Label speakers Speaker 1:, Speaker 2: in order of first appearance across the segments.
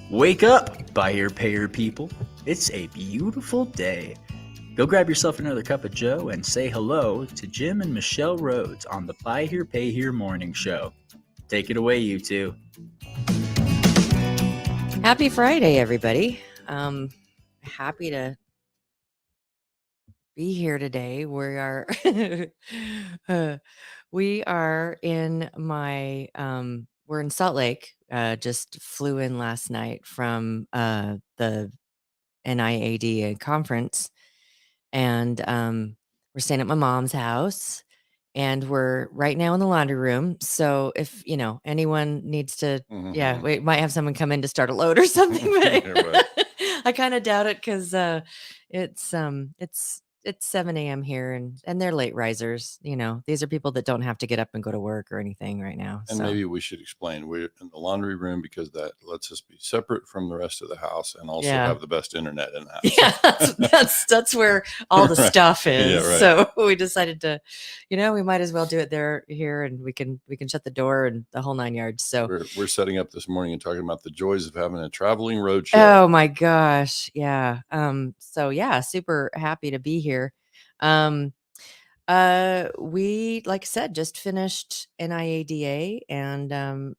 Speaker 1: Wake up, buy here, pay here people. It's a beautiful day. Go grab yourself another cup of joe and say hello to Jim and Michelle Rhodes on the Buy Here, Pay Here morning show. Take it away, you two.
Speaker 2: Happy Friday, everybody. Happy to be here today. We are in we're in Salt Lake. Just flew in last night from the NIADA conference, and we're staying at my mom's house, and we're right now in the laundry room. So if anyone needs to, we might have someone come in to start a load or something, but
Speaker 3: Right.
Speaker 2: I kind of doubt it because it's 7 a.m. here, and they're late risers. These are people that don't have to get up and go to work or anything right now.
Speaker 3: And
Speaker 2: so
Speaker 3: maybe we should explain we're in the laundry room because that lets us be separate from the rest of the house and also
Speaker 2: Yeah.
Speaker 3: have the best internet in the house.
Speaker 2: Yeah, that's where all the
Speaker 3: Right.
Speaker 2: stuff is.
Speaker 3: Yeah, right.
Speaker 2: So we decided to, we might as well do it here, and we can shut the door and the whole 9 yards. So
Speaker 3: We're setting up this morning and talking about the joys of having a traveling road show.
Speaker 2: Oh my gosh. Yeah. So yeah, super happy to be here. We, like I said, just finished NIADA, and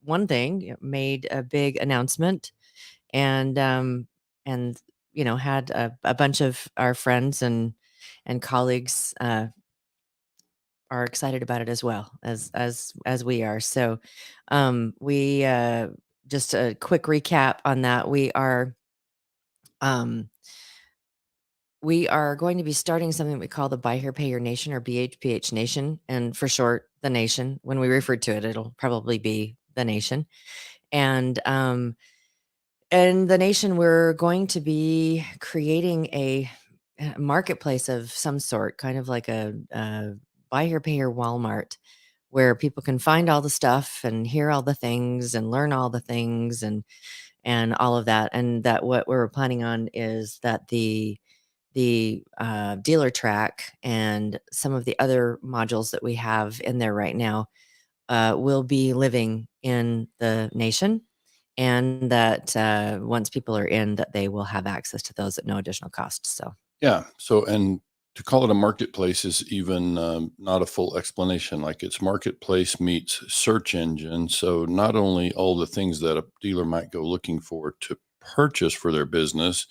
Speaker 2: one thing made a big announcement, and had a bunch of our friends and colleagues are excited about it as well as we are. So we just a quick recap on that. We are going to be starting something we call the Buy Here, Pay Here Nation, or BHPH Nation, and for short, the Nation. When we refer to it, it'll probably be the Nation. And the Nation, we're going to be creating a marketplace of some sort, kind of like a Buy Here, Pay Here Walmart, where people can find all the stuff and hear all the things and learn all the things and all of that. And that what we're planning on is that the dealer track and some of the other modules that we have in there right now will be living in the Nation, and that once people are in, that they will have access to those at no additional cost. So
Speaker 3: yeah. So, and to call it a marketplace is even not a full explanation. Like, it's marketplace meets search engine. So not only all the things that a dealer might go looking for to purchase for their business,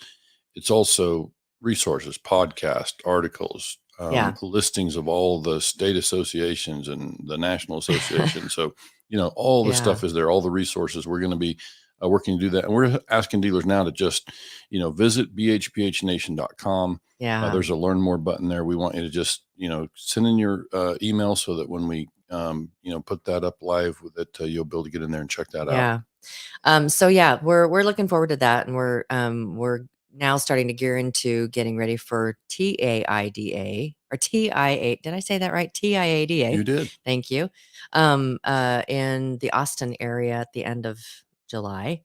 Speaker 3: it's also resources, podcast, articles, listings of all the state associations and the national association. So, all the stuff is there, all the resources. We're going to be working to do that. And we're asking dealers now to just, visit bhphnation.com.
Speaker 2: yeah,
Speaker 3: There's a learn more button there. We want you to just, send in your email so that when we, put that up live, that you'll be able to get in there and check that out.
Speaker 2: So yeah, we're looking forward to that, and we're now starting to gear into getting ready for TAIDA or TIA. Did I say that right? TIADA.
Speaker 3: You did.
Speaker 2: Thank you. In the Austin area at the end of July.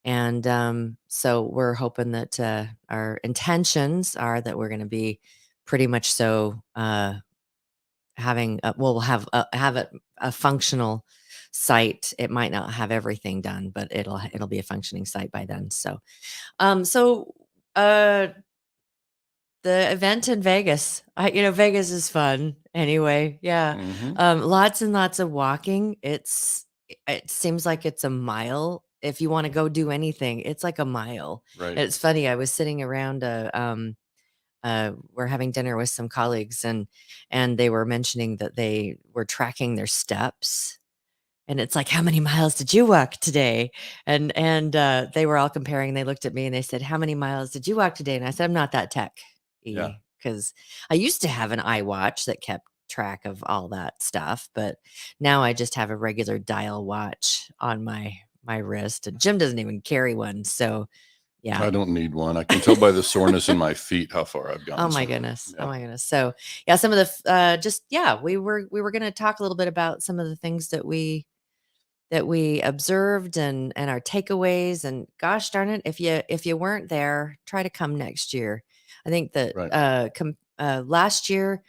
Speaker 2: And so we're hoping that our intentions are that we're going to be pretty much so we'll have a functional site. It might not have everything done, but it'll be a functioning site by then. So the event in Vegas, Vegas is fun anyway. Yeah. Lots and lots of walking. It seems like it's a mile. If you want to go do anything, it's like a mile.
Speaker 3: Right.
Speaker 2: It's funny. I was sitting around we're having dinner with some colleagues, and they were mentioning that they were tracking their steps, and it's like, how many miles did you walk today? And they were all comparing. They looked at me and they said, how many miles did you walk today? And I said, I'm not that tech, because I used to have an iWatch that kept track of all that stuff, but now I just have a regular dial watch on my wrist, and Jim doesn't even carry one. So yeah,
Speaker 3: I don't need one. I can tell by the soreness in my feet how far I've gone.
Speaker 2: Oh my goodness. Yeah. Oh my goodness. So yeah, some of the we were going to talk a little bit about some of the things that we observed and our takeaways. And gosh darn it, if you weren't there, try to come next year. I think that last year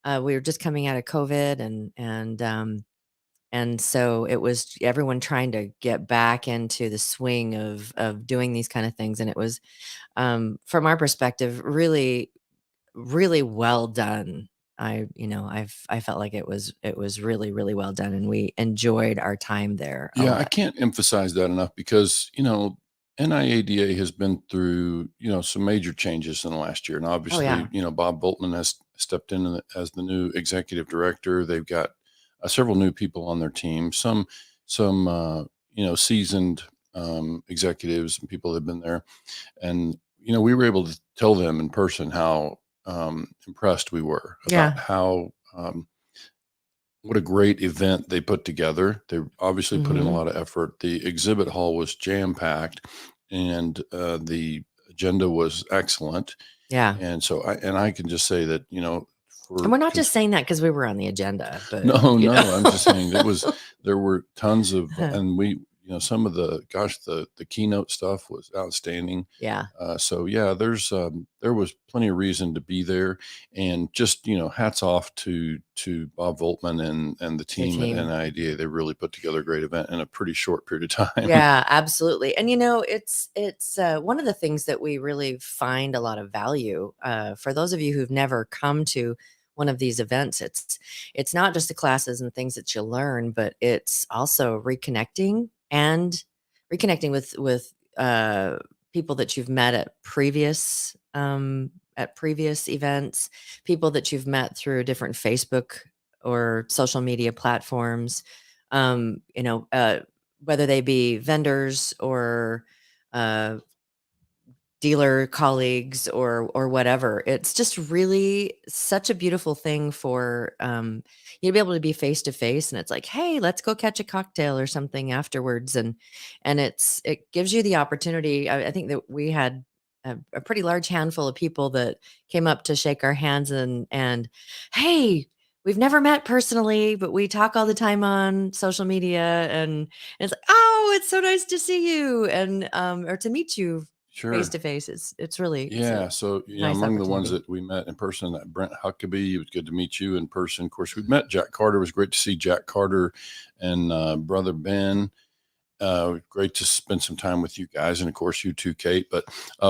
Speaker 2: we were just coming out of COVID, And so it was everyone trying to get back into the swing of doing these kind of things. And it was, from our perspective, really, really well done. I felt like it was really, really well done, and we enjoyed our time there a
Speaker 3: Yeah, I
Speaker 2: lot.
Speaker 3: can't emphasize that enough because, NIADA has been through, some major changes in the last year. And
Speaker 2: Oh yeah.
Speaker 3: obviously, Bob Boltman has stepped in as the new executive director. They've got several new people on their team, some seasoned executives and people that have been there. And, we were able to tell them in person how impressed we were about
Speaker 2: Yeah.
Speaker 3: how, what a great event they put together. They obviously put in a
Speaker 2: Hmm.
Speaker 3: lot of effort. The exhibit hall was jam packed, and the agenda was excellent.
Speaker 2: Yeah.
Speaker 3: And so, I can just say that
Speaker 2: And
Speaker 3: for
Speaker 2: we're not just saying that because we were on the agenda, but
Speaker 3: no, no, I'm just saying there were tons of, and some of the keynote stuff was outstanding.
Speaker 2: yeah.
Speaker 3: So yeah, there was plenty of reason to be there, and just hats off to Bob Voltman and the
Speaker 2: The
Speaker 3: team at
Speaker 2: team.
Speaker 3: NIDA. They really put together a great event in a pretty short period of time.
Speaker 2: Yeah, absolutely. And it's one of the things that we really find a lot of value. For those of you who've never come to one of these events, it's not just the classes and things that you learn, but it's also reconnecting and reconnecting with people that you've met at previous events, people that you've met through different Facebook or social media platforms. Um, you know, uh, whether they be vendors or uh, dealer colleagues or whatever. It's just really such a beautiful thing for you to be able to be face to face, and it's like, hey, let's go catch a cocktail or something afterwards, and it gives you the opportunity. I think that we had a pretty large handful of people that came up to shake our hands and hey. We've never met personally, but we talk all the time on social media, and it's like, oh, it's so nice to see you, and or to meet you face
Speaker 3: Sure.
Speaker 2: to face. It's a
Speaker 3: Yeah. So,
Speaker 2: nice
Speaker 3: among the ones
Speaker 2: opportunity.
Speaker 3: that we met in person, that Brent Huckabee, it was good to meet you in person. Of course, we met Jack Carter. It was great to see Jack Carter and brother Ben. Great to spend some time with you guys, and of course you too, Kate. But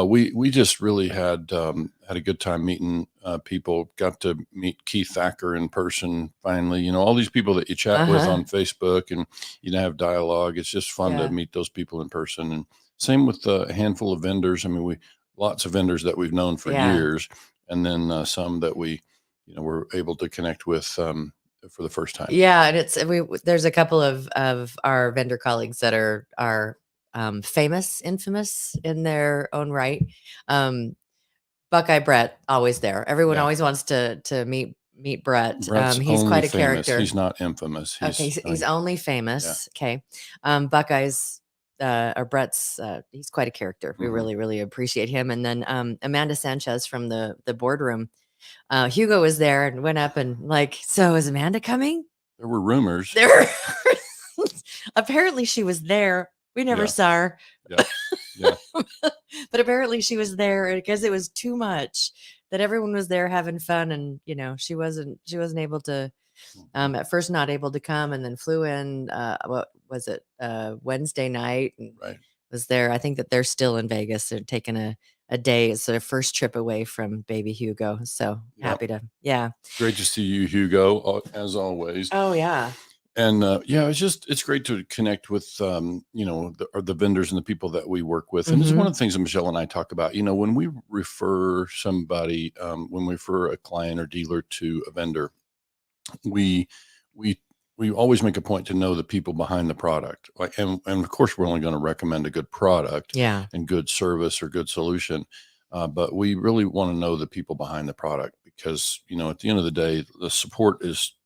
Speaker 3: we just really had a good time meeting people. Got to meet Keith Thacker in person finally. All these people that you chat with
Speaker 2: Uh-huh.
Speaker 3: on Facebook, and have dialogue. It's just fun to
Speaker 2: Yeah.
Speaker 3: meet those people in person. And same with a handful of vendors. I mean, we lots of vendors that we've known for
Speaker 2: Yeah.
Speaker 3: years, and then some that we were able to connect with for the first time.
Speaker 2: Yeah, and there's a couple of our vendor colleagues that are infamous in their own right. Um, Buckeye Brett always there. Everyone
Speaker 3: Yeah.
Speaker 2: always wants to meet Brett.
Speaker 3: Brett's
Speaker 2: He's
Speaker 3: only
Speaker 2: quite a
Speaker 3: famous.
Speaker 2: character.
Speaker 3: He's not infamous.
Speaker 2: Okay, he's only
Speaker 3: Yeah.
Speaker 2: famous. Okay. Buckeye's or Brett's he's quite a character. We
Speaker 3: Mhm.
Speaker 2: really, really appreciate him. And then Amanda Sanchez from the boardroom. Hugo was there and went up and like, so is Amanda coming?
Speaker 3: There were rumors.
Speaker 2: There apparently she was there. We never
Speaker 3: Yeah.
Speaker 2: saw her.
Speaker 3: Yeah. Yeah.
Speaker 2: But apparently she was there because it was too much that everyone was there having fun, and she wasn't able to
Speaker 3: Mhm.
Speaker 2: at first not able to come, and then flew in what was it, Wednesday night, and
Speaker 3: Right.
Speaker 2: was there. I think that they're still in Vegas. They're taking a day. It's their first trip away from baby Hugo. So
Speaker 3: Yeah.
Speaker 2: happy to, yeah.
Speaker 3: Great to see you, Hugo, as always.
Speaker 2: Oh yeah.
Speaker 3: And yeah, it's great to connect with the vendors and the people that we work with. And it's one
Speaker 2: Hmm.
Speaker 3: of the things that Michelle and I talk about. When we refer somebody, when we refer a client or dealer to a vendor, we we we always make a point to know the people behind the product. Like, and of course, we're only going to recommend a good product
Speaker 2: Yeah.
Speaker 3: and good service or good solution. But we really want to know the people behind the product because, at the end of the day, the support is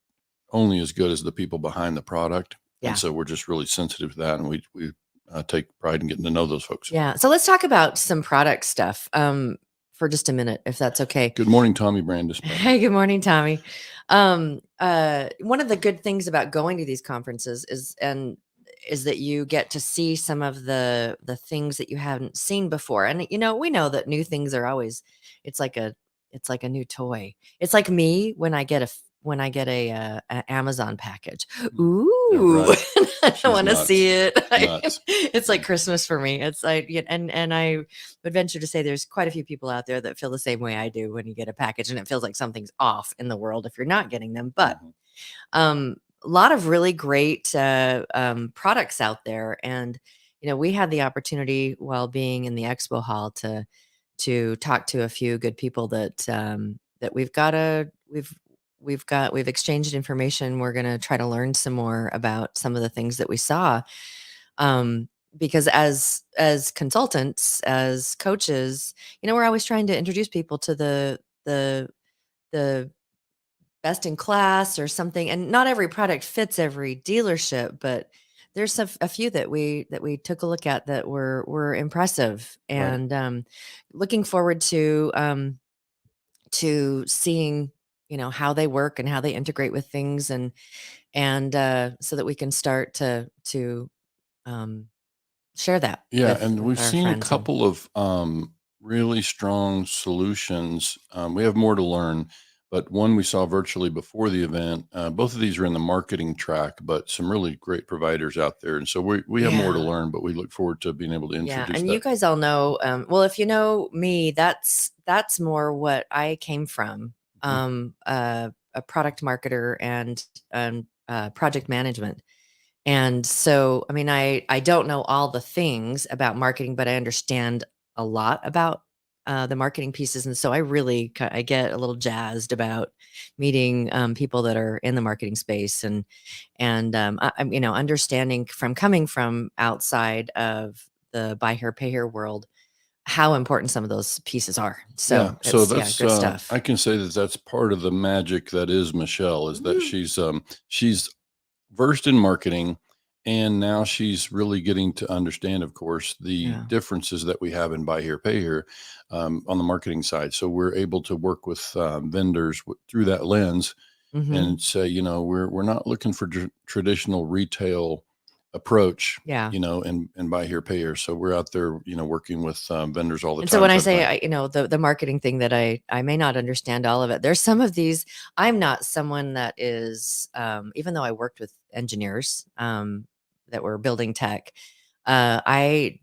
Speaker 3: only as good as the people behind the product. And
Speaker 2: Yeah.
Speaker 3: so we're just really sensitive to that. And we take pride in getting to know those folks.
Speaker 2: Yeah. So let's talk about some product stuff for just a minute, if that's okay.
Speaker 3: Good morning, Tommy Brandis.
Speaker 2: Hey, good morning, Tommy. One of the good things about going to these conferences is that you get to see some of the things that you haven't seen before. And we know that new things are always it's like a new toy. It's like me when I get when I get a Amazon package.
Speaker 3: Yeah,
Speaker 2: Ooh,
Speaker 3: right.
Speaker 2: I
Speaker 3: She's
Speaker 2: want to
Speaker 3: nuts.
Speaker 2: see it.
Speaker 3: Nuts.
Speaker 2: It's like Christmas for me. It's like, and I would venture to say there's quite a few people out there that feel the same way I do when you get a package and it feels like something's off in the world if you're not getting them. But
Speaker 3: Mhm.
Speaker 2: a lot of really great products out there, and we had the opportunity while being in the expo hall to talk to a few good people that we've exchanged information. We're going to try to learn some more about some of the things that we saw, um, because as consultants, as coaches, we're always trying to introduce people to the best in class or something, and not every product fits every dealership, but there's a few that we took a look at that were impressive,
Speaker 3: Right.
Speaker 2: and looking forward to seeing how they work and how they integrate with things, and so that we can start to um, share that
Speaker 3: Yeah, and
Speaker 2: with
Speaker 3: we've
Speaker 2: our
Speaker 3: seen a
Speaker 2: friends. And
Speaker 3: couple of really strong solutions. We have more to learn, but one we saw virtually before the event. Both of these are in the marketing track, but some really great providers out there. And so we have more to
Speaker 2: yeah.
Speaker 3: learn, but we look forward to being able to
Speaker 2: Yeah,
Speaker 3: introduce
Speaker 2: and you
Speaker 3: that.
Speaker 2: guys all know, well, if you know me, that's more what I came from,
Speaker 3: Mhm.
Speaker 2: a product marketer and project management. And so, I mean, I don't know all the things about marketing, but I understand a lot about the marketing pieces, and so I get a little jazzed about meeting people that are in the marketing space, and I'm understanding from coming from outside of the buy here pay here world how important some of those pieces are.
Speaker 3: Yeah,
Speaker 2: So
Speaker 3: so
Speaker 2: it's, yeah,
Speaker 3: that's
Speaker 2: good stuff.
Speaker 3: I can say that that's part of the magic that is Michelle, is that
Speaker 2: Mhm.
Speaker 3: she's versed in marketing, and now she's really getting to understand, of course, the
Speaker 2: Yeah.
Speaker 3: differences that we have in buy here pay here, on the marketing side. So we're able to work with vendors through that lens
Speaker 2: Hmm.
Speaker 3: and say, we're not looking for traditional retail approach,
Speaker 2: Yeah.
Speaker 3: and buy here pay here. So we're out there, working with vendors all the
Speaker 2: And so
Speaker 3: time,
Speaker 2: when I
Speaker 3: try to
Speaker 2: say,
Speaker 3: find.
Speaker 2: the marketing thing, that I may not understand all of it. There's some of these, I'm not someone that is, even though I worked with engineers that were building tech, I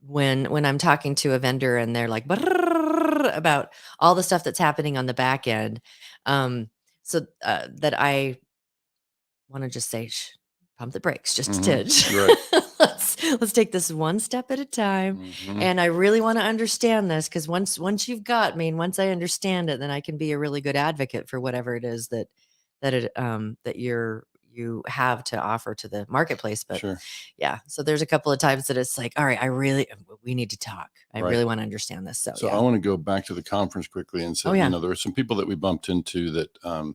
Speaker 2: when I'm talking to a vendor and they're like "Brrrr," about all the stuff that's happening on the back end, um, so that I want to just say, Shh, pump the brakes just a
Speaker 3: Hmm.
Speaker 2: tidge.
Speaker 3: Right.
Speaker 2: Let's take this one step at a time.
Speaker 3: Hmm.
Speaker 2: And I really want to understand this, because once you've got me, and once I understand it, then I can be a really good advocate for whatever it is that you have to offer to the marketplace. But
Speaker 3: Sure.
Speaker 2: yeah, so there's a couple of times that it's like, all right, we need to talk. I
Speaker 3: Right.
Speaker 2: really want to understand this. So
Speaker 3: So I
Speaker 2: yeah.
Speaker 3: want to go back to the conference quickly and
Speaker 2: Oh
Speaker 3: say,
Speaker 2: yeah.
Speaker 3: there are some people that we bumped into that,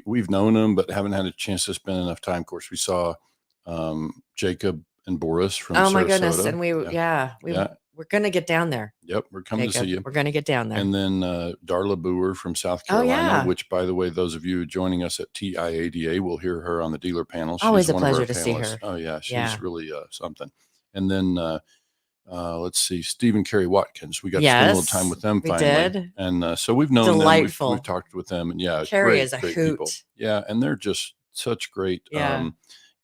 Speaker 3: we've known them, but haven't had a chance to spend enough time. Of course, we saw Jacob and Boris from
Speaker 2: Oh my goodness.
Speaker 3: Sarasota.
Speaker 2: And
Speaker 3: Yeah. Yeah.
Speaker 2: we're gonna get down there,
Speaker 3: Yep. We're coming to see
Speaker 2: Jacob.
Speaker 3: you.
Speaker 2: We're gonna get down there.
Speaker 3: And then Darla Boer from South
Speaker 2: Oh
Speaker 3: Carolina,
Speaker 2: yeah.
Speaker 3: which, by the way, those of you joining us at TIADA will hear her on the dealer panel. She's
Speaker 2: Always a
Speaker 3: one of our
Speaker 2: pleasure to see
Speaker 3: panelists.
Speaker 2: her.
Speaker 3: Oh, yeah. She's
Speaker 2: Yeah.
Speaker 3: really something. And then let's see, Stephen Carey Watkins. We got to spend a little time
Speaker 2: Yes,
Speaker 3: with them
Speaker 2: we
Speaker 3: finally,
Speaker 2: did.
Speaker 3: and so we've known them. We've
Speaker 2: Delightful.
Speaker 3: talked with them, and yeah,
Speaker 2: Carrie is a
Speaker 3: great people.
Speaker 2: hoot.
Speaker 3: Yeah, and they're just such great
Speaker 2: Yeah.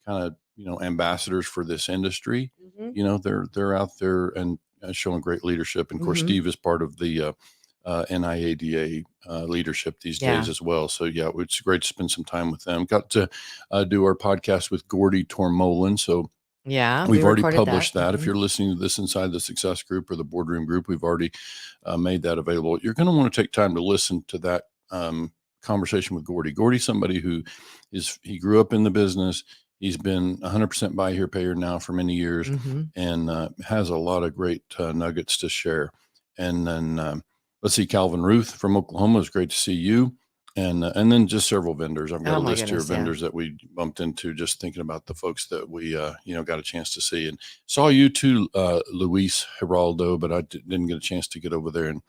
Speaker 3: kind of ambassadors for this industry.
Speaker 2: Mhm.
Speaker 3: They're out there and showing great leadership. And of course,
Speaker 2: Mhm.
Speaker 3: Steve is part of the NIADA leadership these days
Speaker 2: Yeah.
Speaker 3: as well. So yeah, it's great to spend some time with them. Got to do our podcast with Gordy Tormolin. So
Speaker 2: Yeah, we
Speaker 3: we've already
Speaker 2: recorded that.
Speaker 3: published that. If
Speaker 2: Mhm.
Speaker 3: you're listening to this inside the Success Group or the Boardroom Group, we've already made that available. You're going to want to take time to listen to that conversation with Gordy. Gordy's somebody who he grew up in the business. He's been 100% buy here, pay here now for many years,
Speaker 2: Mhm.
Speaker 3: and has a lot of great nuggets to share. And then let's see, Calvin Ruth from Oklahoma. It's great to see you. And then just several vendors. I've got
Speaker 2: Oh
Speaker 3: a
Speaker 2: my
Speaker 3: list here of
Speaker 2: goodness, yeah.
Speaker 3: vendors that we bumped into, just thinking about the folks that we got a chance to see, and saw you too, Luis Geraldo, but I didn't get a chance to get over there and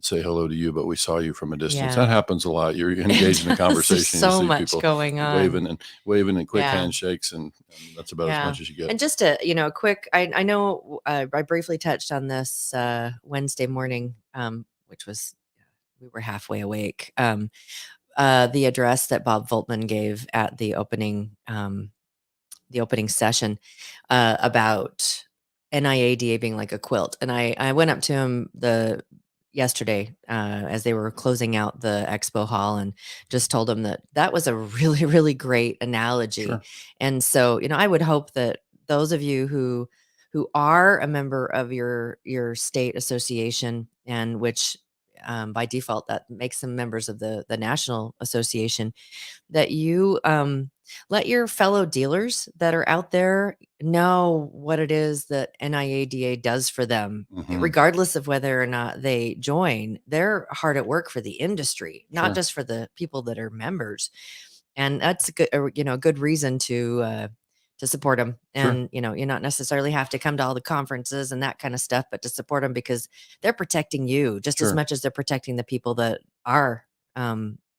Speaker 3: say hello to you, but we saw you from a distance.
Speaker 2: Yeah.
Speaker 3: That happens a lot. You're
Speaker 2: It
Speaker 3: engaged in a
Speaker 2: does. There's
Speaker 3: conversation, you
Speaker 2: so
Speaker 3: see
Speaker 2: much
Speaker 3: people
Speaker 2: going on.
Speaker 3: waving and quick
Speaker 2: Yeah.
Speaker 3: handshakes, and that's about as
Speaker 2: Yeah.
Speaker 3: much as you get.
Speaker 2: And just a, quick, I know I briefly touched on this Wednesday morning, which was, we were halfway awake. the address that Bob Voltman gave at the opening session about NIADA being like a quilt. And I went up to him yesterday as they were closing out the expo hall and just told him that was a really, really great analogy.
Speaker 3: Sure.
Speaker 2: And so, I would hope that those of you who are a member of your state association, and which by default that makes them members of the national association, that you let your fellow dealers that are out there know what it is that NIADA does for them, regardless of whether or not they join. They're hard at work for the industry, not
Speaker 3: Sure.
Speaker 2: just for the people that are members. And that's a good reason to support them.
Speaker 3: Sure.
Speaker 2: And, you not necessarily have to come to all the conferences and that kind of stuff, but to support them because they're protecting you just as
Speaker 3: Sure.
Speaker 2: much as they're protecting the people that are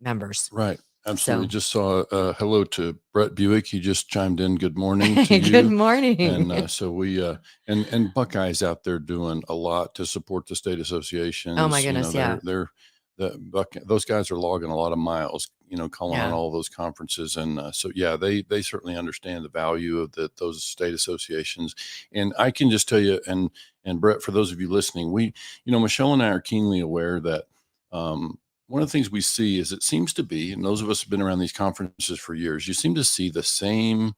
Speaker 2: members.
Speaker 3: Right. Absolutely.
Speaker 2: So-
Speaker 3: Just saw hello to Brett Buick. He just chimed in. Good morning to you.
Speaker 2: Good morning.
Speaker 3: And so we and Buckeyes out there doing a lot to support the state associations.
Speaker 2: Oh my goodness, yeah.
Speaker 3: They're those guys are logging a lot of miles, calling on
Speaker 2: Yeah.
Speaker 3: all those conferences. And so yeah, they certainly understand the value of those state associations. And I can just tell you, and Brett, for those of you listening, Michelle and I are keenly aware that one of the things we see is it seems to be, and those of us have been around these conferences for years, you seem to see the same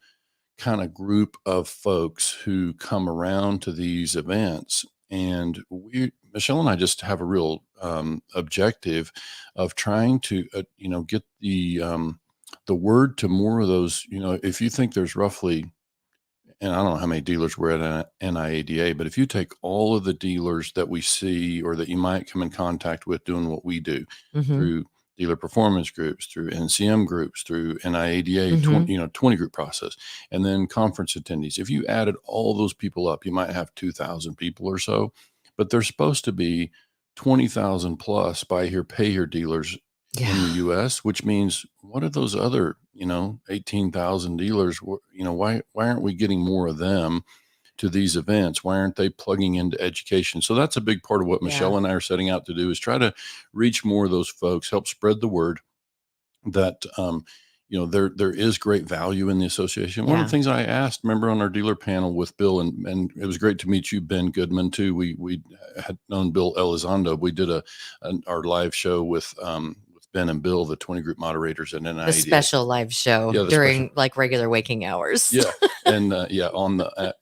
Speaker 3: kind of group of folks who come around to these events. And Michelle and I just have a real objective of trying to, get the word to more of those. If you think there's roughly, and I don't know how many dealers were at NIADA, but if you take all of the dealers that we see or that you might come in contact with doing what we do through dealer performance groups, through NCM groups, through NIADA, 20 group process, and then conference attendees, if you added all those people up, you might have 2,000 people or so, but there's supposed to be 20,000 plus buy here, pay here dealers in the U.S., which means what are those other, 18,000 dealers? Why aren't we getting more of them to these events? Why aren't they plugging into education? So that's a big part of what Michelle and I are setting out to do, is try to reach more of those folks, help spread the word that, there is great value in the association. One of the things I asked, remember on our dealer panel with Bill, and it was great to meet you, Ben Goodman, too. We had known Bill Elizondo. We did our live show with Ben and Bill, the 20 group moderators at NIADA.
Speaker 2: The special live show during like regular waking hours.
Speaker 3: Yeah. And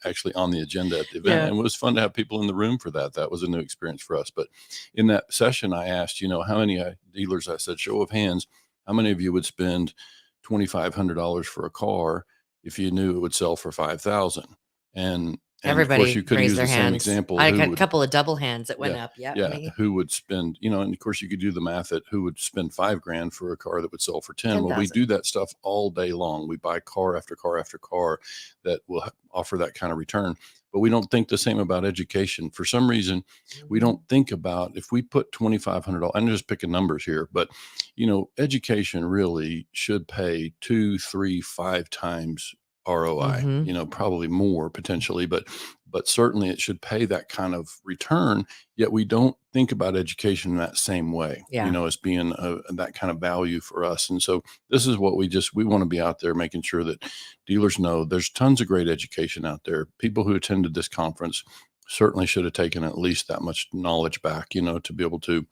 Speaker 3: actually on the agenda at the event. And it was fun to have people in the room for that. That was a new experience for us. But in that session, I asked, how many dealers, I said, show of hands, how many of you would spend $2,500 for a car if you knew it would sell for $5,000? And
Speaker 2: everybody
Speaker 3: of course you could use the same
Speaker 2: hands.
Speaker 3: example.
Speaker 2: I got a couple of double hands that went up.
Speaker 3: Me. Who would spend, and of course you could do the math at who would spend $5,000 for a car that would sell for 10. Well, we do that stuff all day long. We buy car after car after car that will offer that kind of return. But we don't think the same about education. For some reason, we don't think about if we put $2,500, I'm just picking numbers here, but education really should pay 2, 3, 5 times ROI, probably more potentially, but certainly it should pay that kind of return. Yet we don't think about education in that same way, as being that kind of value for us. And so this is what we want to be out there making sure that dealers know there's tons of great education out there. People who attended this conference certainly should have taken at least that much knowledge back, to be able to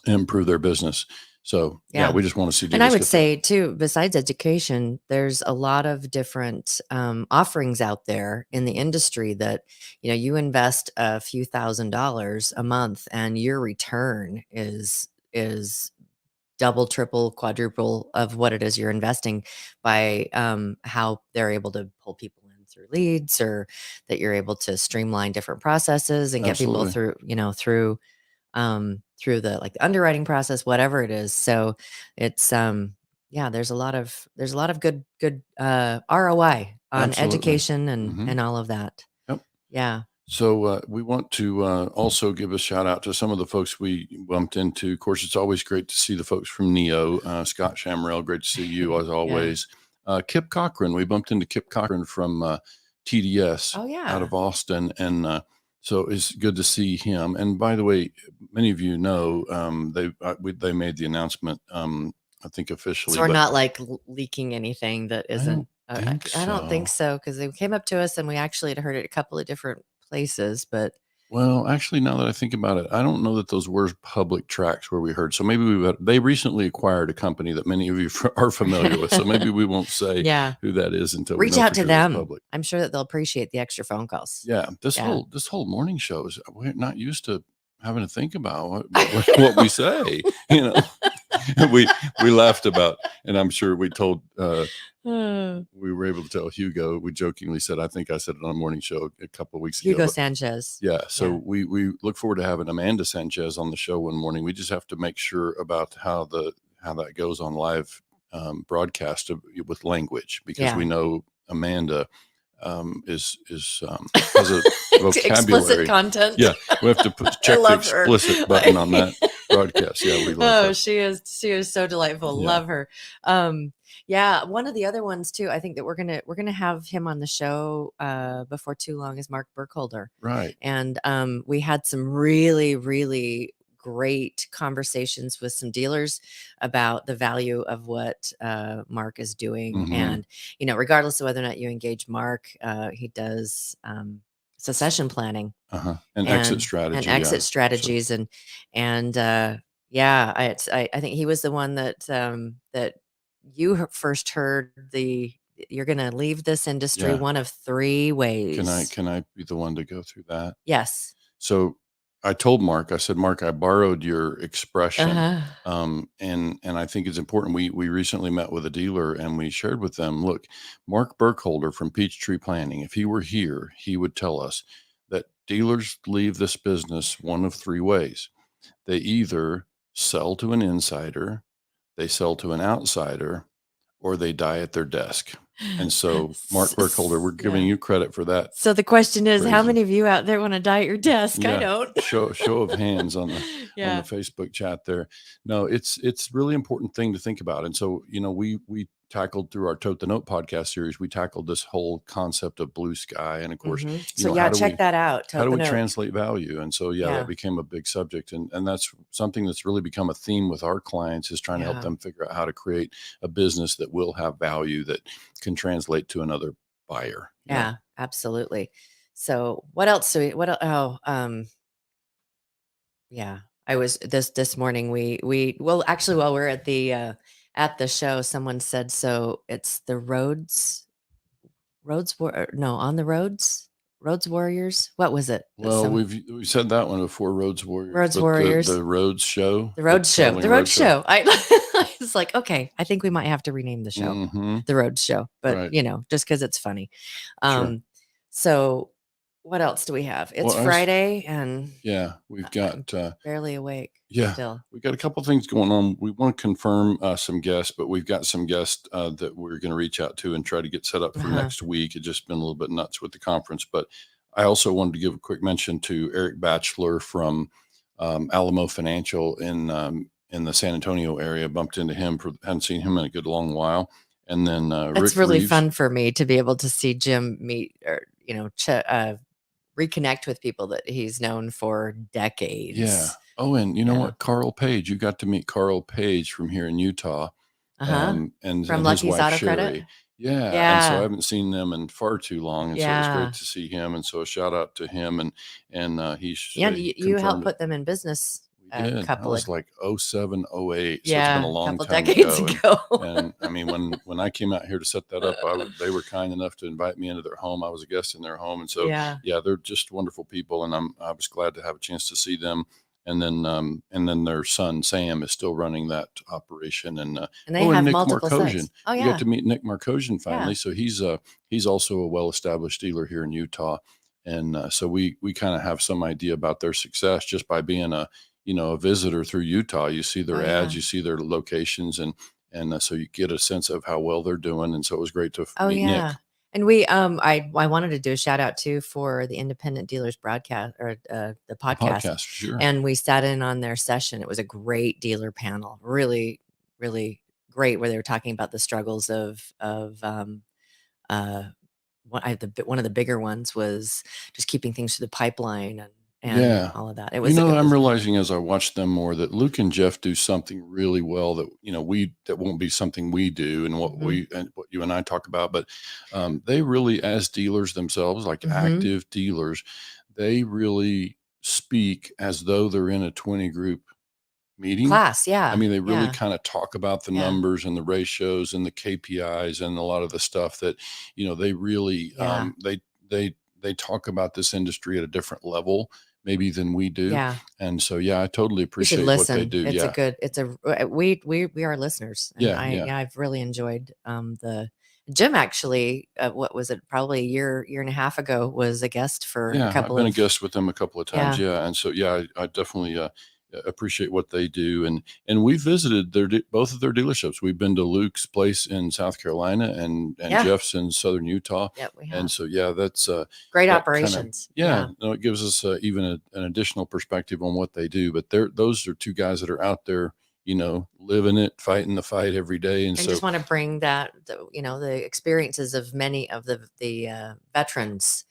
Speaker 3: improve their business. So we just want to see.
Speaker 2: And I would say too, besides education, there's a lot of different offerings out there in the industry that, you invest a few $1,000s a month and your return is double, triple, quadruple of what it is you're investing by how they're able to pull people in through leads, or that you're able to streamline different processes and get people through, through the underwriting process, whatever it is. So it's, there's a lot of good ROI on education and all of that.
Speaker 3: Yep.
Speaker 2: Yeah.
Speaker 3: So we want to also give a shout out to some of the folks we bumped into. Of course, it's always great to see the folks from NEO, Scott Shamrell. Great to see you as always. Kip Cochran. We bumped into Kip Cochran from TDS out of Austin. And so it's good to see him. And by the way, many of you know, they made the announcement I think
Speaker 2: So
Speaker 3: officially,
Speaker 2: we're
Speaker 3: but
Speaker 2: not like leaking anything that
Speaker 3: I
Speaker 2: isn't.
Speaker 3: don't think
Speaker 2: I don't think
Speaker 3: so.
Speaker 2: so, because they came up to us and we actually had heard it a couple of different places, but
Speaker 3: Well, actually, now that I think about it, I don't know that those were public tracks where we heard. So maybe they recently acquired a company that many of you are familiar with. So maybe we won't say
Speaker 2: yeah,
Speaker 3: who that is until we
Speaker 2: reach
Speaker 3: know
Speaker 2: out
Speaker 3: for
Speaker 2: to
Speaker 3: sure it's
Speaker 2: them.
Speaker 3: public.
Speaker 2: I'm sure that they'll appreciate the extra phone calls.
Speaker 3: Yeah, this
Speaker 2: Yeah.
Speaker 3: whole morning show is we're not used to having to think about what we say. You know, we laughed about, and I'm sure we told. We were able to tell Hugo. We jokingly said, "I think I said it on a morning show a couple of weeks ago."
Speaker 2: Hugo
Speaker 3: but-
Speaker 2: Sanchez.
Speaker 3: Yeah, so
Speaker 2: Yeah.
Speaker 3: we look forward to having Amanda Sanchez on the show one morning. We just have to make sure about how that goes on live broadcast with language, because
Speaker 2: Yeah.
Speaker 3: we know Amanda has a
Speaker 2: Explicit
Speaker 3: vocabulary.
Speaker 2: content.
Speaker 3: Yeah, we have to check the
Speaker 2: love her.
Speaker 3: explicit button on that broadcast. Yeah, we love her.
Speaker 2: She is so delightful.
Speaker 3: Yeah.
Speaker 2: Love her. Yeah, one of the other ones too, I think that we're gonna have him on the show before too long, is Mark Burkholder.
Speaker 3: Right.
Speaker 2: And we had some really, really great conversations with some dealers about the value of what Mark is doing.
Speaker 3: Mhm.
Speaker 2: And, regardless of whether or not you engage Mark, he does succession planning
Speaker 3: And exit strategy.
Speaker 2: and exit
Speaker 3: yeah.
Speaker 2: strategies.
Speaker 3: So,
Speaker 2: And yeah, I think he was the one that that you first heard you're going to leave this industry
Speaker 3: Yeah.
Speaker 2: one of three ways.
Speaker 3: can I be the one to go through that?
Speaker 2: Yes.
Speaker 3: So I told Mark, I said, Mark, I borrowed your expression. And I think it's important. We recently met with a dealer and we shared with them, look, Mark Burkholder from Peachtree Planning, if he were here, he would tell us that dealers leave this business one of three ways. They either sell to an insider, they sell to an outsider, or they die at their desk. And so, Mark Burkholder, we're giving you credit for that.
Speaker 2: So the question is, how
Speaker 3: Crazy.
Speaker 2: many of you out there want to die at your desk?
Speaker 3: Yeah.
Speaker 2: I don't.
Speaker 3: Show of hands on the
Speaker 2: Yeah.
Speaker 3: on the Facebook chat there. No, it's really important thing to think about. And so, we tackled through our Tote the Note podcast series, we tackled this whole concept of blue sky. And of course,
Speaker 2: So
Speaker 3: how do
Speaker 2: check
Speaker 3: we,
Speaker 2: that out.
Speaker 3: how do
Speaker 2: Tote
Speaker 3: we
Speaker 2: the Note.
Speaker 3: translate value? And so,
Speaker 2: Yeah.
Speaker 3: that became a big subject. And that's something that's really become a theme with our clients, is trying to help them figure out how to create a business that will have value that can translate to another buyer.
Speaker 2: Yeah, absolutely. So what else do we, yeah, I was this morning, well, actually, while we're at the show, someone said, so it's the on the roads warriors. What was it?
Speaker 3: Well, we've said that one before, Roads Warriors.
Speaker 2: Roads
Speaker 3: but
Speaker 2: Warriors.
Speaker 3: The Roads Show.
Speaker 2: The Roads Show.
Speaker 3: Traveling
Speaker 2: The Roads Show. I was like, okay, I think we might have to rename the show
Speaker 3: Mhm.
Speaker 2: The Roads Show, but
Speaker 3: Right.
Speaker 2: just because it's funny.
Speaker 3: Sure.
Speaker 2: So what else do we have? It's
Speaker 3: Well,
Speaker 2: Friday, and
Speaker 3: Yeah, we've got
Speaker 2: barely awake.
Speaker 3: yeah,
Speaker 2: Still.
Speaker 3: we've got a couple things going on. We want to confirm some guests, but we've got some guests that we're going to reach out to and try to get set up for next week. It's just been a little bit nuts with the conference, but I also wanted to give a quick mention to Eric Batchelor from Alamo Financial in the San Antonio area. Bumped into him, hadn't seen him in a good long while. And then
Speaker 2: It's
Speaker 3: Rick
Speaker 2: really
Speaker 3: Reeves.
Speaker 2: fun for me to be able to see Jim meet, or reconnect with people that he's known for decades.
Speaker 3: Yeah. Oh, and you know what? Carl Page, you got to meet Carl Page from here in Utah. And
Speaker 2: From
Speaker 3: his
Speaker 2: Lucky's
Speaker 3: wife,
Speaker 2: Auto
Speaker 3: Sherry.
Speaker 2: Credit.
Speaker 3: Yeah. And so I haven't seen them in far too long. And so it was great to see him. And so a shout out to him. And he's
Speaker 2: you helped
Speaker 3: confirmed
Speaker 2: put them in business.
Speaker 3: we did. That was like 07, 08. So it's been a long
Speaker 2: couple
Speaker 3: time
Speaker 2: decades ago.
Speaker 3: And I mean, when I came out here to set that up, they were kind enough to invite me into their home. I was a guest in their home. And so, they're just wonderful people. And I was glad to have a chance to see them. And then their son, Sam, is still running that operation. And
Speaker 2: they have
Speaker 3: Nick
Speaker 2: multiple
Speaker 3: Markosian.
Speaker 2: sites. Oh,
Speaker 3: We
Speaker 2: yeah.
Speaker 3: got to meet Nick Markosian finally. So he's also a well-established dealer here in Utah. And so we kind of have some idea about their success just by being a visitor through Utah. You see their ads, you see their locations, and so you get a sense of how well they're doing. And so it was great to meet Nick.
Speaker 2: And we, I wanted to do a shout out too for the Independent Dealers broadcast, or the podcast.
Speaker 3: Sure.
Speaker 2: And we sat in on their session. It was a great dealer panel, really, really great, where they were talking about the struggles of one of the bigger ones was just keeping things through the pipeline, and all of that. It
Speaker 3: You
Speaker 2: was,
Speaker 3: know,
Speaker 2: it
Speaker 3: I'm
Speaker 2: was,
Speaker 3: realizing as I watch them more that Luke and Jeff do something really well that, that won't be something we do and what
Speaker 2: Mhm.
Speaker 3: what you and I talk about, but they really, as dealers themselves, like active dealers, they really speak as though they're in a 20 group meeting.
Speaker 2: class.
Speaker 3: I
Speaker 2: Yeah.
Speaker 3: mean, they really
Speaker 2: Yeah.
Speaker 3: kind of talk about the
Speaker 2: Yeah.
Speaker 3: numbers and the ratios and the KPIs and a lot of the stuff that, they really,
Speaker 2: Yeah.
Speaker 3: they talk about this industry at a different level maybe than we do.
Speaker 2: Yeah.
Speaker 3: And so, yeah, I totally
Speaker 2: You should
Speaker 3: appreciate what they
Speaker 2: listen.
Speaker 3: do.
Speaker 2: It's a
Speaker 3: Yeah.
Speaker 2: good, we are listeners. And
Speaker 3: Yeah. Yeah.
Speaker 2: I've really enjoyed, the Jim actually, what was it? Probably a year and a half ago was a guest for a
Speaker 3: Yeah. I've
Speaker 2: couple
Speaker 3: been a
Speaker 2: of,
Speaker 3: guest with them a couple of times.
Speaker 2: yeah.
Speaker 3: Yeah. And so, yeah, I definitely, appreciate what they do. And we visited both of their dealerships. We've been to Luke's place in South Carolina and
Speaker 2: Yeah.
Speaker 3: Jeff's in Southern Utah.
Speaker 2: Yep, we
Speaker 3: And
Speaker 2: have
Speaker 3: so, yeah, that's,
Speaker 2: great
Speaker 3: that kind of,
Speaker 2: operations.
Speaker 3: yeah, no, it gives us even an additional perspective on what they do. But those are two guys that are out there, living it, fighting the fight every day. And
Speaker 2: And
Speaker 3: so,
Speaker 2: just want to bring the experiences of many of the veterans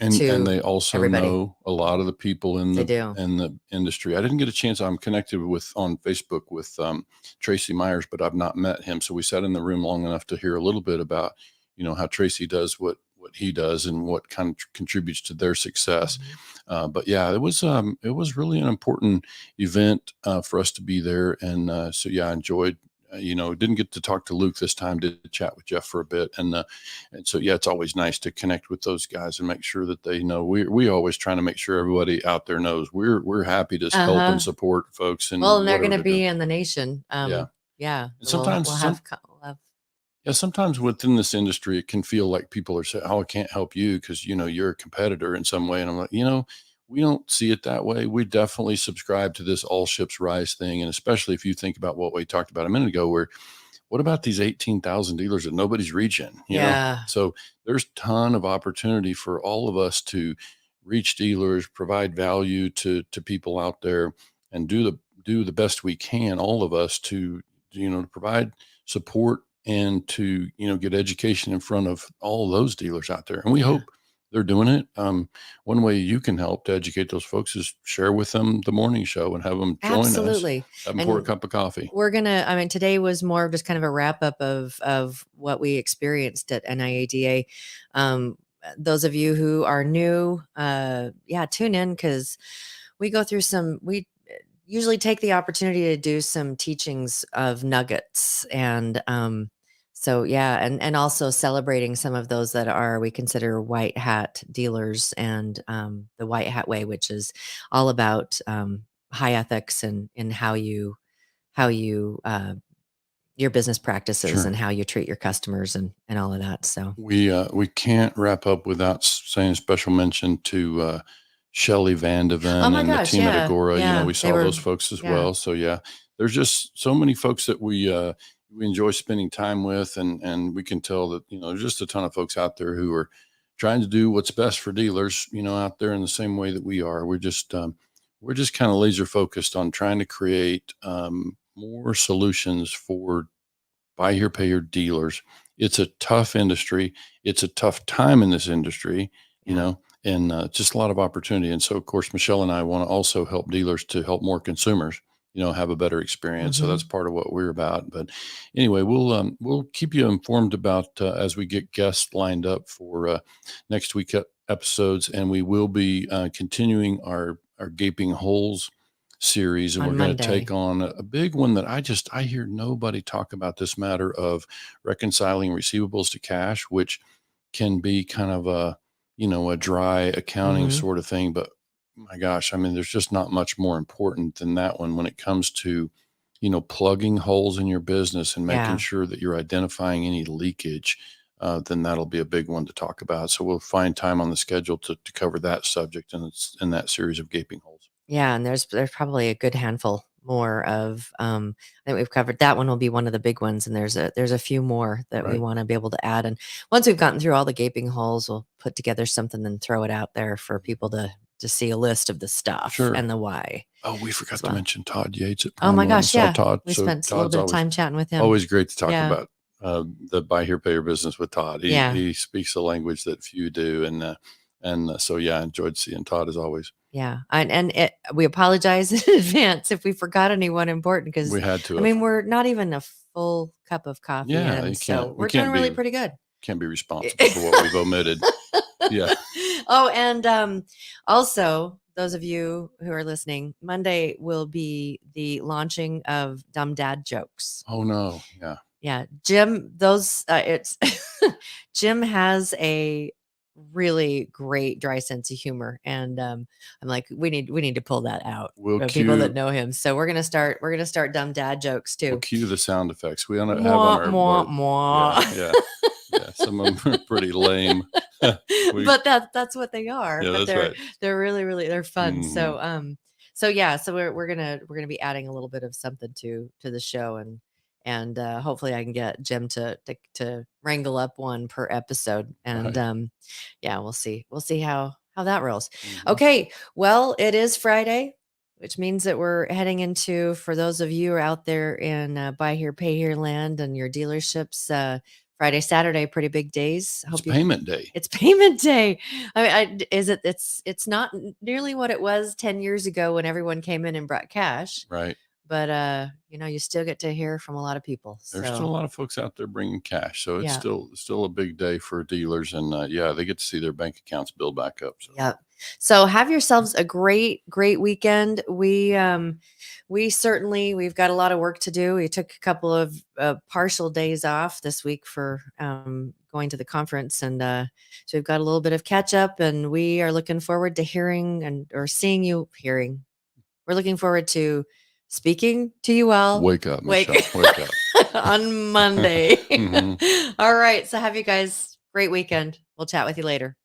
Speaker 3: and
Speaker 2: to
Speaker 3: they also
Speaker 2: everybody.
Speaker 3: know a lot of the people in
Speaker 2: They
Speaker 3: the
Speaker 2: do.
Speaker 3: industry. I didn't get a chance. I'm connected with on Facebook with Tracy Myers, but I've not met him. So we sat in the room long enough to hear a little bit about how Tracy does what he does and what kind of contributes to their success. But yeah, it was really an important event for us to be there, and so yeah, I enjoyed. Didn't get to talk to Luke this time. Did chat with Jeff for a bit, and so yeah, it's always nice to connect with those guys and make sure that they know. We always trying to make sure everybody out there knows we're happy to help and support folks. And
Speaker 2: Well, and they're going to
Speaker 3: whatever
Speaker 2: be
Speaker 3: doing.
Speaker 2: in the nation.
Speaker 3: Yeah.
Speaker 2: Yeah.
Speaker 3: And sometimes
Speaker 2: we'll have
Speaker 3: yeah, sometimes within this industry, it can feel like people are saying, "Oh, I can't help you because you're a competitor in some way." And I'm like, we don't see it that way. We definitely subscribe to this all ships rise thing, and especially if you think about what we talked about a minute ago, where what about these 18,000 dealers that nobody's reaching?
Speaker 2: Yeah.
Speaker 3: So there's a ton of opportunity for all of us to reach dealers, provide value to people out there, and do the best we can. All of us to provide support and to get education in front of all of those dealers out there. And we hope they're doing it. One way you can help to educate those folks is share with them the morning show and have them join
Speaker 2: Absolutely.
Speaker 3: us. Have them pour a cup of coffee.
Speaker 2: We're today was more of just kind of a wrap up of what we experienced at NIADA. Those of you who are new, tune in because we go through we usually take the opportunity to do some teachings of nuggets and, so yeah, and also celebrating some of those that we consider white hat dealers and the white hat way, which is all about high ethics and in how you your business practices and how you treat your customers and all of that. So
Speaker 3: we can't wrap up without saying a special mention to Shelley Vandeven and Matina DeGora. We saw those folks as well. So yeah, there's just so many folks that we enjoy spending time with, and we can tell that there's just a ton of folks out there who are trying to do what's best for dealers. Out there in the same way that we are. We're just kind of laser focused on trying to create more solutions for buy here, pay here dealers. It's a tough industry. It's a tough time in this industry, and just a lot of opportunity. And so, of course, Michelle and I want to also help dealers to help more consumers, have a better experience. So that's part of what we're about. But anyway, we'll keep you informed about as we get guests lined up for next week episodes, and we will be continuing our gaping holes series, and
Speaker 2: on
Speaker 3: we're going to
Speaker 2: Monday.
Speaker 3: take on a big one that I hear nobody talk about, this matter of reconciling receivables to cash, which can be kind of a dry accounting sort of thing, but my gosh, I mean, there's just not much more important than that one when it comes to plugging holes in your business and making sure that you're identifying any leakage. Then that'll be a big one to talk about. So we'll find time on the schedule to cover that subject in that series of gaping holes.
Speaker 2: Yeah, and there's probably a good handful more of that we've covered. That one will be one of the big ones, and there's a few more that we want to be able to add. And once we've gotten through all the gaping holes, we'll put together something and throw it out there for people to see a list of the stuff and the why.
Speaker 3: Oh, we forgot to mention Todd Yates at
Speaker 2: Oh my gosh, yeah.
Speaker 3: Todd.
Speaker 2: We spent a little bit of time chatting with him.
Speaker 3: Always great to talk about the buy here, pay here business with Todd. He speaks a language that few do, and so yeah, I enjoyed seeing Todd as always.
Speaker 2: Yeah. And we apologize in advance if we forgot anyone important because,
Speaker 3: We had to
Speaker 2: I
Speaker 3: have.
Speaker 2: mean, we're not even a full cup of coffee
Speaker 3: Yeah,
Speaker 2: in,
Speaker 3: you
Speaker 2: so
Speaker 3: can't. We
Speaker 2: we're doing
Speaker 3: can't
Speaker 2: really
Speaker 3: be
Speaker 2: pretty good.
Speaker 3: can't be responsible for what we've omitted. Yeah.
Speaker 2: Oh, and also, those of you who are listening, Monday will be the launching of Dumb Dad Jokes.
Speaker 3: Oh no. Yeah.
Speaker 2: Yeah, Jim, it's Jim has a really great dry sense of humor, and I'm like, we need to pull that out.
Speaker 3: We'll
Speaker 2: People that
Speaker 3: cue
Speaker 2: know him, so we're gonna start Dumb Dad Jokes
Speaker 3: we'll
Speaker 2: too.
Speaker 3: cue the sound effects. We have on
Speaker 2: Mwah,
Speaker 3: our
Speaker 2: mwah,
Speaker 3: board.
Speaker 2: mwah.
Speaker 3: Yeah. Yeah. Some of them are pretty lame.
Speaker 2: But that's what they are.
Speaker 3: Yeah,
Speaker 2: But
Speaker 3: that's right.
Speaker 2: they're really they're fun.
Speaker 3: Mhm.
Speaker 2: So yeah, so we're gonna be adding a little bit of something to the show, and hopefully I can get Jim to wrangle up one per episode, and
Speaker 3: Right.
Speaker 2: yeah, we'll see how that rolls.
Speaker 3: Mhm.
Speaker 2: Okay, well, it is Friday, which means that we're heading into, for those of you who are out there in buy here pay here land and your dealerships, Friday, Saturday, pretty big days.
Speaker 3: It's payment day.
Speaker 2: It's payment day. I mean, it's not nearly what it was 10 years ago when everyone came in and brought cash,
Speaker 3: Right.
Speaker 2: but you still get to hear from a lot of people.
Speaker 3: There's still a
Speaker 2: So
Speaker 3: lot of folks out there bringing cash, so it's
Speaker 2: yeah.
Speaker 3: still a big day for dealers, and yeah, they get to see their bank accounts build back up. So
Speaker 2: Yep. So have yourselves a great weekend. We certainly, we've got a lot of work to do. We took a couple of partial days off this week for going to the conference, and so we've got a little bit of catch up, and we are looking forward to hearing or seeing you. We're looking forward to speaking to you all.
Speaker 3: wake up, Michelle. Wake up.
Speaker 2: On Monday.
Speaker 3: Mhm.
Speaker 2: All right. So have you guys great weekend. We'll chat with you later.